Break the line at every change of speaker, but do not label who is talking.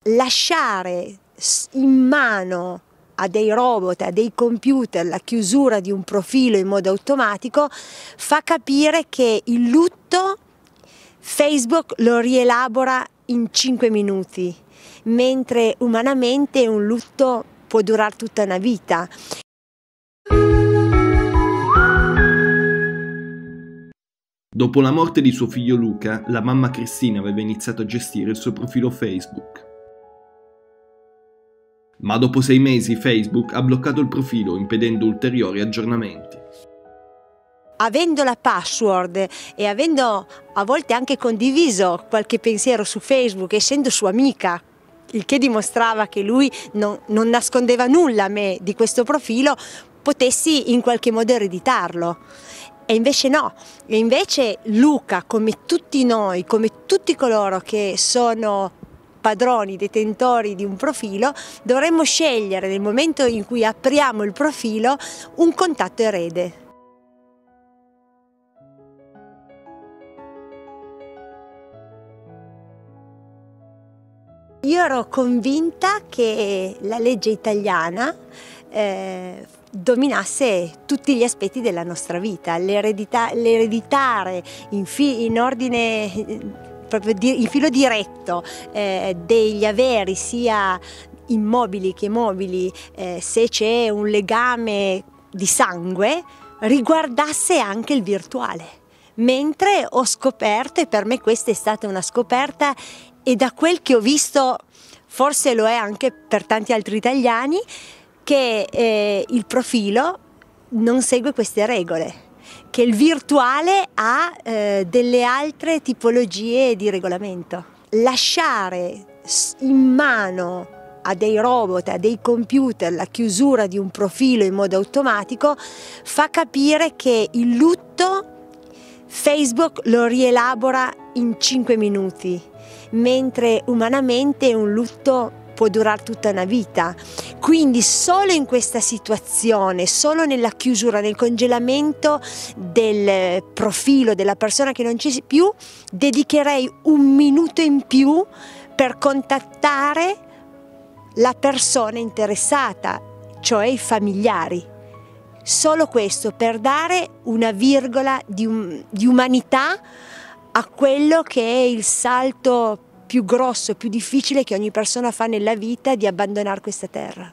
lasciare in mano a dei robot, a dei computer, la chiusura di un profilo in modo automatico fa capire che il lutto Facebook lo rielabora in 5 minuti, mentre umanamente un lutto può durare tutta una vita.
Dopo la morte di suo figlio Luca, la mamma Cristina aveva iniziato a gestire il suo profilo Facebook. Ma dopo 6 mesi Facebook ha bloccato il profilo, impedendo ulteriori aggiornamenti.
Avendo la password e avendo a volte anche condiviso qualche pensiero su Facebook, essendo sua amica, il che dimostrava che lui non nascondeva nulla a me di questo profilo, potessi in qualche modo ereditarlo. E invece no, e invece Luca, come tutti noi, come tutti coloro che sono padroni, detentori di un profilo, dovremmo scegliere nel momento in cui apriamo il profilo un contatto erede. Io ero convinta che la legge italiana dominasse tutti gli aspetti della nostra vita, l'ereditare in filo diretto degli averi sia immobili che mobili, se c'è un legame di sangue, riguardasse anche il virtuale. Mentre ho scoperto, e per me questa è stata una scoperta, e da quel che ho visto forse lo è anche per tanti altri italiani, che il profilo non segue queste regole, che il virtuale ha delle altre tipologie di regolamento. Lasciare in mano a dei robot, a dei computer, la chiusura di un profilo in modo automatico fa capire che il lutto Facebook lo rielabora in 5 minuti, mentre umanamente un lutto può durare tutta una vita. Quindi solo in questa situazione, solo nella chiusura, nel congelamento del profilo della persona che non c'è più, dedicherei 1 minuto in più per contattare la persona interessata, cioè i familiari. Solo questo, per dare una virgola di umanità a quello che è il salto più grosso, più difficile che ogni persona fa nella vita, di abbandonare questa terra.